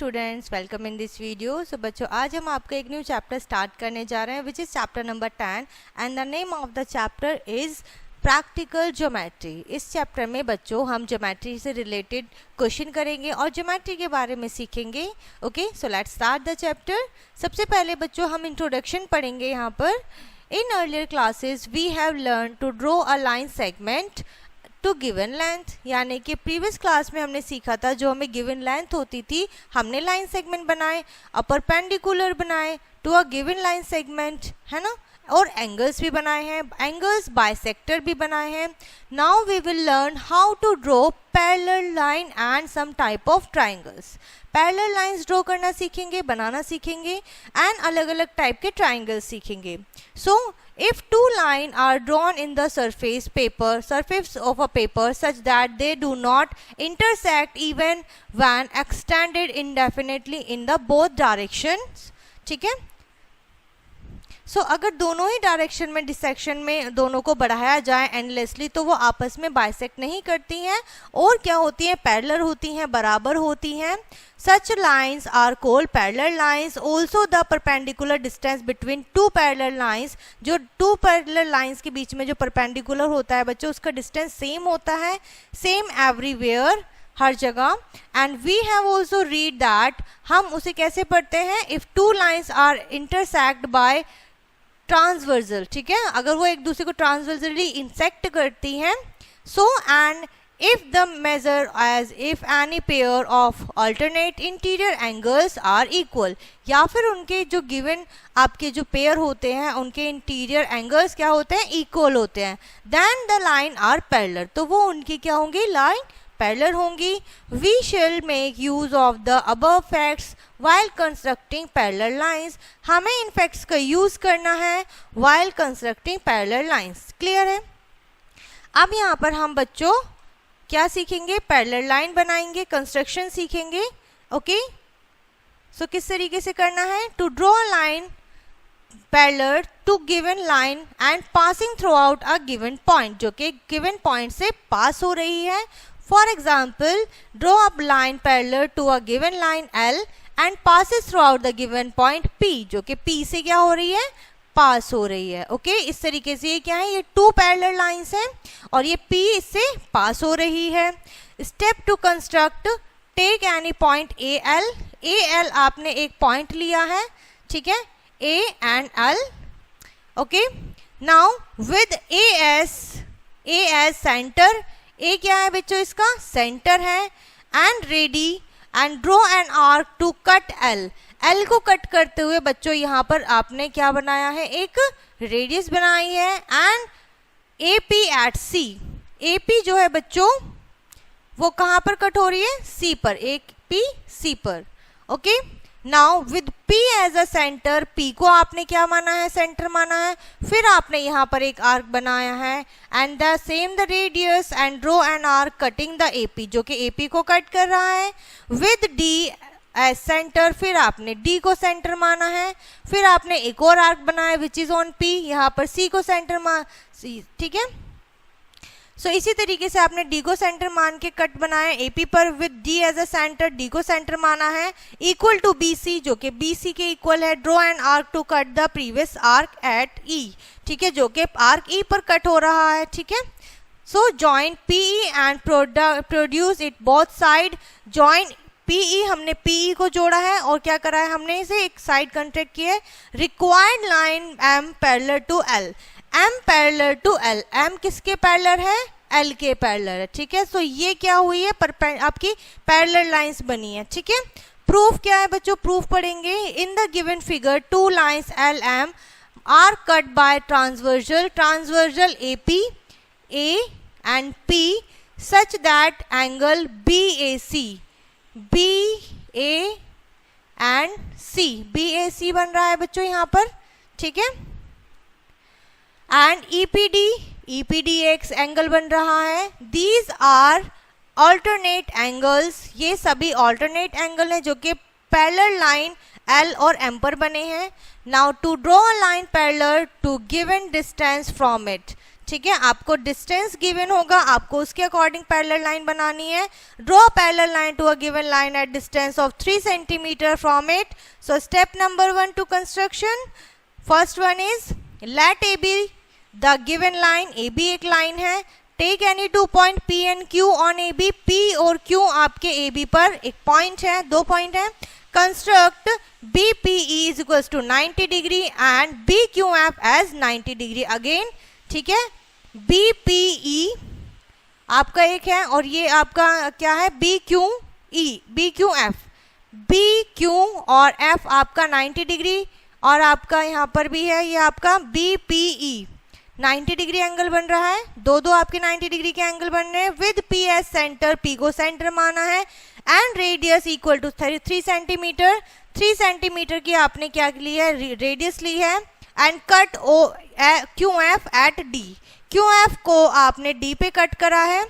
Students, welcome in this video. So बच्चों, आज हम आपका एक न्यू चैप्टर स्टार्ट करने जा रहे हैं which is chapter number 10 and the name of the chapter is practical geometry. इस चैप्टर में बच्चों हम ज्योमेट्री से रिलेटेड क्वेश्चन करेंगे और ज्योमेट्री के बारे में सीखेंगे। Okay, so let's start the chapter. सबसे पहले बच्चों हम इंट्रोडक्शन पढ़ेंगे यहाँ पर। In earlier classes we have learn to draw a line segment to given length, यानी कि प्रीवियस क्लास में हमने सीखा था जो हमें गिवन लेंथ होती थी, हमने लाइन सेगमेंट बनाए, अ परपेंडिकुलर बनाए to a given line segment, है ना, और एंगल्स भी बनाए हैं, एंगल्स बाइसेक्टर भी बनाए हैं। Now we will learn how to draw parallel line and some type of triangles. Parallel lines draw करना सीखेंगे, बनाना सीखेंगे एंड अलग अलग टाइप के ट्राइंगल्स सीखेंगे। सो if two lines are drawn in the surface of a paper such that they do not intersect even when extended indefinitely in the both directions, ठीक है। सो अगर दोनों ही डायरेक्शन में डिसेक्शन में दोनों को बढ़ाया जाए एंडलेसली तो वो आपस में बाइसेक्ट नहीं करती हैं और क्या होती हैं, पैरेलल होती हैं, बराबर होती हैं। Such lines are called parallel lines. Also the perpendicular distance between two parallel lines, जो two parallel lines के बीच में जो perpendicular होता है बच्चों, उसका distance सेम होता है, सेम everywhere, हर जगह। And we have also read that, हम उसे कैसे पढ़ते हैं, if two lines are intersect by transversal, ठीक है, अगर वो एक दूसरे को ट्रांसवर्सली इंसेक्ट करती हैं। So and if the measure as if any pair of alternate interior angles are equal, या फिर उनके जो गिवन आपके जो पेयर होते हैं उनके इंटीरियर एंगल्स क्या होते हैं, इक्वल होते हैं, then the line are parallel, तो वो उनकी क्या होंगी, लाइन पैरेलल होंगी। We shall make use of the above facts while constructing parallel lines, हमें इन फैक्ट्स का यूज करना है while constructing parallel lines। Clear है। अब यहाँ पर हम बच्चों क्या सीखेंगे, पैरेलल लाइन बनाएंगे, कंस्ट्रक्शन सीखेंगे। ओके, सो किस तरीके से करना है, to draw a line parallel to given line and passing through out a given point, जो कि गिवन पॉइंट से पास हो रही है। For example, draw a line parallel to a given line L and passes throughout the given point P, जो कि P से क्या हो रही है, पास हो रही है। ओके, इस तरीके से ये क्या है, ये टू पैरेलल लाइंस हैं और ये P इससे पास हो रही है। Step to construct, take any point AL आपने एक पॉइंट लिया है, ठीक है, A and L। Okay, now with AS centre, A क्या है बच्चों, इसका सेंटर है, and ready and draw an arc to cut L को कट करते हुए बच्चों यहाँ पर आपने क्या बनाया है, एक रेडियस बनाई है, and AP at C, AP जो है बच्चों वो कहाँ पर कट हो रही है, C पर, AP C पर। Okay, now with P as a centre, P को आपने क्या माना है, सेंटर माना है, फिर आपने यहाँ पर एक आर्क बनाया है, and the same the radius and draw an arc cutting the AP, जो कि AP को कट कर रहा है, विद D एज सेंटर, फिर आपने D को सेंटर माना है, फिर आपने एक और आर्क बनाया विच इज ऑन P, यहाँ पर C को सेंटर ठीक है। सो इसी तरीके से आपने D को सेंटर मान के कट बनाया AP पर, with D as a centre, D को सेंटर माना है, इक्वल टू BC, जो कि BC के इक्वल है, draw an arc to cut the previous arc at E, ठीक है, जो कि आर्क E पर कट हो रहा है, ठीक है। So join PE and produce it both side, join PE, हमने PE को जोड़ा है और क्या करा है, हमने इसे एक साइड कंट्रैक्ट किया है। Required line M parallel to L, M parallel to L, M किसके पैरेलल है, L के पैरेलल है, ठीक है। सो ये क्या हुई है, आपकी पैरेलल लाइंस बनी है, ठीक है। प्रूफ क्या है बच्चों, प्रूफ पढ़ेंगे। In the given figure two lines L M are cut by transversal AP A and P such that angle BA and BAC बन रहा है बच्चों यहाँ पर, ठीक है, एंड EPDX एंगल बन रहा है। दीज आर ऑल्टरनेट एंगल्स, ये सभी ऑल्टरनेट एंगल हैं जो कि पैरेलल लाइन L और M पर बने हैं। Now to draw a line parallel to given distance from it, ठीक है, आपको डिस्टेंस गिवन होगा, आपको उसके अकॉर्डिंग पैरेलल लाइन बनानी है। Draw parallel line to a given line at distance of 3 centimetre from it. So step number 1 to construction, first one is let A B the given line. A B एक line है, take any 2 point P and Q on A B. P और Q आपके A B पर एक point है, 2 point है। Construct BPE is equals to 90 degree and BQF as 90 degree again, ठीक है। BPE आपका एक है और ये आपका क्या है, BQE, BQF, BQ और F आपका 90 डिग्री और आपका यहाँ पर भी है ये आपका BPE 90 डिग्री एंगल बन रहा है। दो आपके 90 डिग्री के एंगल बन रहे हैं विद PS सेंटर, P को सेंटर माना है and radius equal to 3 centimetre. 3 centimetre की आपने क्या ली है, रेडियस ली है and cut QF at D। QF को आपने D पे कट करा है।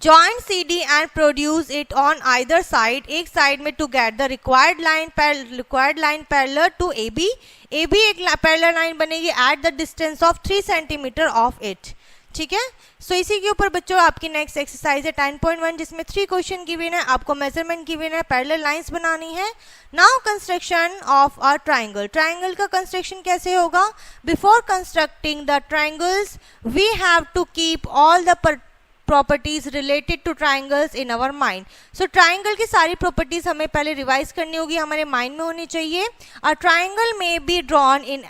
Join CD and produce it on either side, एक साइड में to get the required line parallel to AB। AB एक पैरेलल लाइन बनेगी at the distance of 3 centimetre of it, ठीक है। सो इसी के ऊपर बच्चों आपकी नेक्स्ट एक्सरसाइज है 10.1 जिसमें 3 क्वेश्चन गिवन है, आपको मेजरमेंट गिवन है, पैरेलल लाइंस बनानी है। Now construction of a triangle. Triangle का कंस्ट्रक्शन कैसे होगा, before constructing the triangles we have to keep all the properties related to triangles in our mind. So triangle की सारी प्रॉपर्टीज हमें पहले रिवाइज करनी होगी, हमारे माइंड में होनी चाहिए। अ ट्राइंगल में be drawn in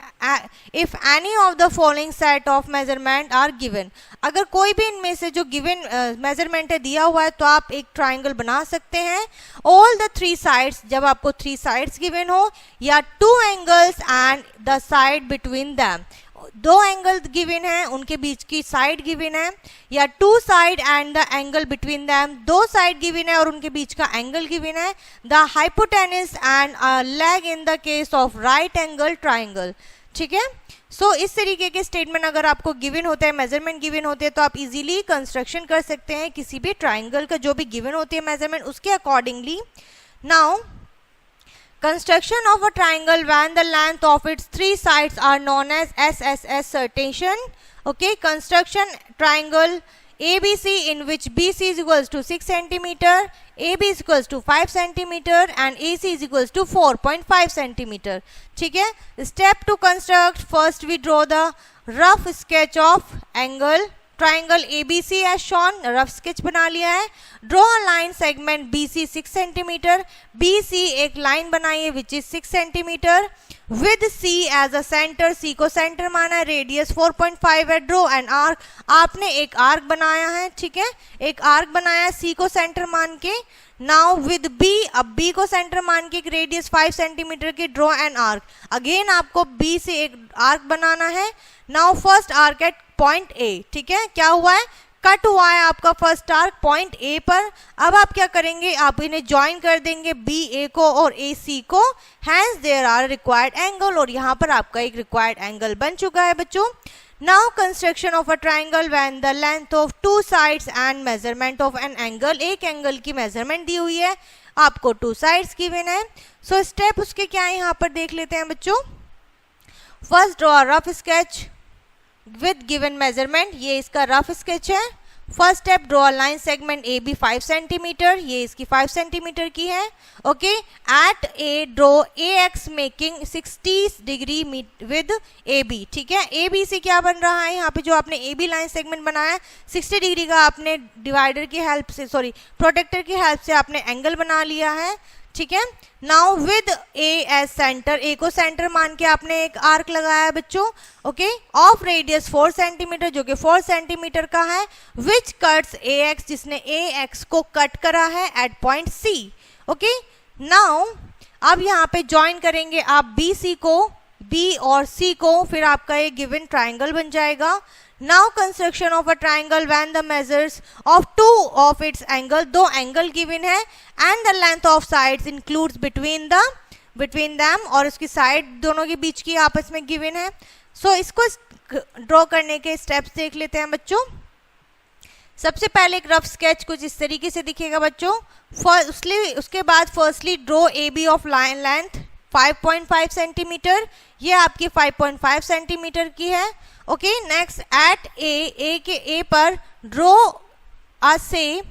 if any of the following set of measurement are given. अगर कोई भी इनमें से जो गिवन मेजरमेंट है दिया हुआ है तो आप एक ट्राइंगल बना सकते हैं। ऑल द 3 साइड्स, जब आपको 3 साइड्स गिवन हो या 2 angles and the side between them, 2 angle given है उनके बीच की साइड गिवन है, या 2 side and the angle between them, 2 side given है और उनके बीच का एंगल गिवन है। The hypotenuse and leg in the case of right angle triangle, ठीक है। सो इस तरीके के स्टेटमेंट अगर आपको गिवन होते हैं, मेजरमेंट गिवन होते हैं तो आप इजीली कंस्ट्रक्शन कर सकते हैं किसी भी ट्राइंगल का जो भी गिवन होती है मेजरमेंट उसके accordingly. Now construction of a triangle when the length of its 3 sides are known as SSS cirtation. Okay, construction triangle ABC in which BC is equals to 6 centimeter, AB is equals to 5 centimeter and AC is equals to 4.5 centimeter. ठीक है, step to construct, first we draw the rough sketch of angle triangle ABC as shown, rough sketch बना लिया है। Draw a line segment BC 6 centimetre, BC एक line बनाई है which is 6 centimetre with C as a centre, C को centre माना है, radius 4.5 है। ड्रॉ एन आर्क, आपने एक आर्क बनाया है, ठीक है, एक आर्क बनाया है C को सेंटर मान के। नाउ विद B, अब B को सेंटर मान के एक रेडियस 5 सेंटीमीटर की, ड्रॉ एन आर्क, अगेन आपको B से एक आर्क बनाना है। Now first arc eight point A, ठीक है, क्या हुआ है, कट हुआ है आपका फर्स्ट आर्क पॉइंट A पर। अब आप क्या करेंगे, आप इन्हें ज्वाइन कर देंगे BA को और AC को, hence there are required angle, और यहाँ पर आपका एक रिक्वायर्ड एंगल बन चुका है बच्चों। Now construction of a triangle when the length of 2 sides and measurement of an angle, एक एंगल की मेजरमेंट दी हुई है, आपको 2 साइड्स गिवन है। सो स्टेप उसके क्या है यहाँ पर देख लेते हैं बच्चों। First draw rough sketch with given measurement, ये इसका रफ स्केच है। First step draw line segment AB 5 centimetre, ये इसकी 5 सेंटीमीटर की है। Okay, at A draw AX making 60 degree with AB, ठीक है। AB से क्या बन रहा है, यहाँ पे जो आपने AB लाइन सेगमेंट बनाया है 60 डिग्री का आपने डिवाइडर की हेल्प से, सॉरी प्रोटेक्टर की हेल्प से आपने एंगल बना लिया है, ठीक है। Now with A as centre, A को सेंटर मान के आपने एक आर्क लगाया है बच्चों, ओके, ऑफ रेडियस 4 सेंटीमीटर जो कि 4 सेंटीमीटर का है, विच कट्स AX, जिसने AX को कट करा है at point C। Okay, now अब यहाँ पे ज्वाइन करेंगे आप BC को, B और C को, फिर आपका ये गिवन ट्राइंगल बन जाएगा। Now construction of a triangle when the measures of 2 of its angle, 2 angle given है and the length of sides includes between them, और उसकी साइड दोनों के बीच की आपस में गिवन है। सो इसको ड्रॉ करने के स्टेप्स देख लेते हैं बच्चों। सबसे पहले एक रफ स्केच कुछ इस तरीके से दिखेगा बच्चों। उसके बाद firstly draw AB of line length 5.5 centimetre, ये आपकी 5.5 सेंटीमीटर की है। ओके नेक्स्ट एट ए के ए पर ड्रॉ अ से,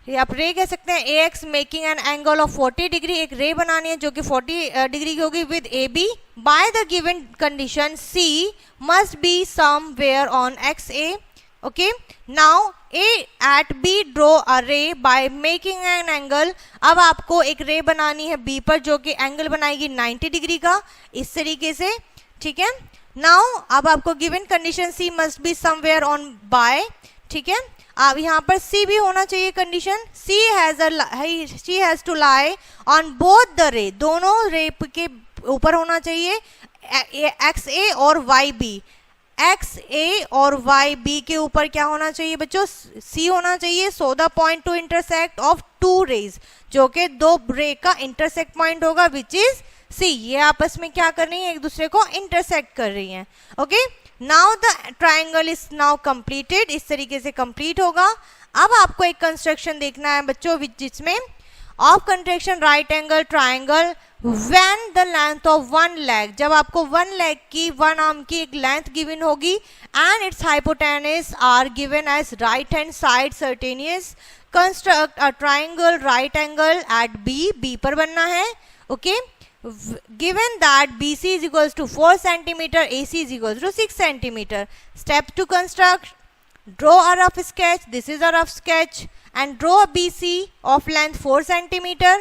आप रे कह सकते हैं, A X making an angle of 40 degree, एक रे बनानी है जो कि 40 डिग्री की होगी with A B by the given condition C must be somewhere on X A. Okay now A at B draw a ray by making an angle, अब आपको एक रे बनानी है बी पर जो कि एंगल बनाएगी 90 डिग्री का, इस तरीके से, ठीक है। नाउ अब आपको given condition C must be somewhere on by, ठीक है। अब यहाँ पर सी भी होना चाहिए condition, C has to lie on both the ray, दोनों रे के ऊपर होना चाहिए, एक्स ए और वाई बी, एक्स ए और वाई बी के ऊपर क्या होना चाहिए बच्चों, सी होना चाहिए। So the point to intersect of two rays, जो कि दो रे का इंटरसेक्ट पॉइंट होगा विच इज सी, ये आपस में क्या कर रही है, एक दूसरे को इंटरसेक्ट कर रही हैं। Okay now the triangle is now completed, इस तरीके से कंप्लीट होगा। अब आपको एक कंस्ट्रक्शन देखना है बच्चों जिसमें of construction right angle triangle when the length of one leg, जब आपको वन लेग की, वन आर्म की एक लेंथ गिवन होगी and its hypotenuse are given as right hand side सर्टेनियस, construct a triangle right angle at B, B पर बनना है। Okay given that BC is equals to 4 centimeter, AC is equals to 6 centimeter. Step to construct, draw a rough sketch, this is a rough sketch, and draw a BC of length 4 centimeter.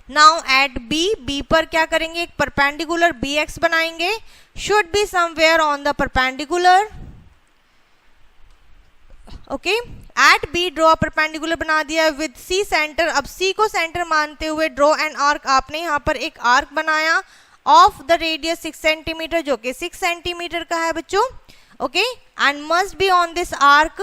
Now at B, B पर क्या करेंगे, एक perpendicular BX बनाएंगे, should be somewhere on the perpendicular. Okay at B draw perpendicular बना दिया with C centre, अब सी को centre मानते हुए ड्रॉ एन आर्क, आपने यहाँ पर एक आर्क बनाया ऑफ द रेडियस 6 सेंटीमीटर, जो कि 6 सेंटीमीटर का है बच्चों। Okay and must be on this arc,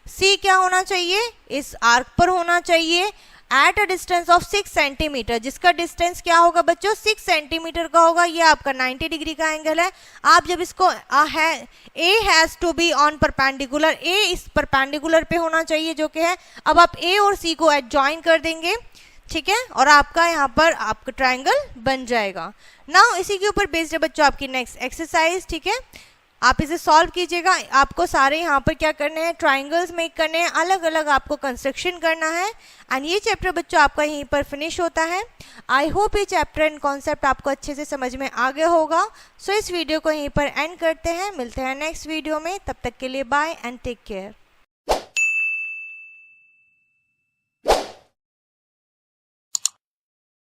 C क्या होना चाहिए, इस आर्क पर होना चाहिए at a distance of 6 centimetre, जिसका डिस्टेंस क्या होगा बच्चों, 6 सेंटीमीटर का होगा। ये आपका 90 डिग्री का एंगल है। आप जब इसको A has to be on perpendicular, A इस परपेंडिकुलर पे होना चाहिए जो कि है, अब आप ए और सी को ज्वाइन कर देंगे, ठीक है, और आपका यहाँ पर आपका ट्राइंगल बन जाएगा। नाउ इसी के ऊपर बेस्ड है बच्चों आपकी नेक्स्ट एक्सरसाइज, ठीक है, आप इसे सॉल्व कीजिएगा। आपको सारे यहाँ पर क्या करने हैं, ट्राइंगल्स मेक करने हैं, अलग अलग आपको कंस्ट्रक्शन करना है एंड ये चैप्टर बच्चों आपका यहीं पर फिनिश होता है। आई होप ये चैप्टर एंड कॉन्सेप्ट आपको अच्छे से समझ में आ गया होगा। सो इस वीडियो को यहीं पर एंड करते हैं, मिलते हैं नेक्स्ट वीडियो में, तब तक के लिए बाय एंड टेक केयर।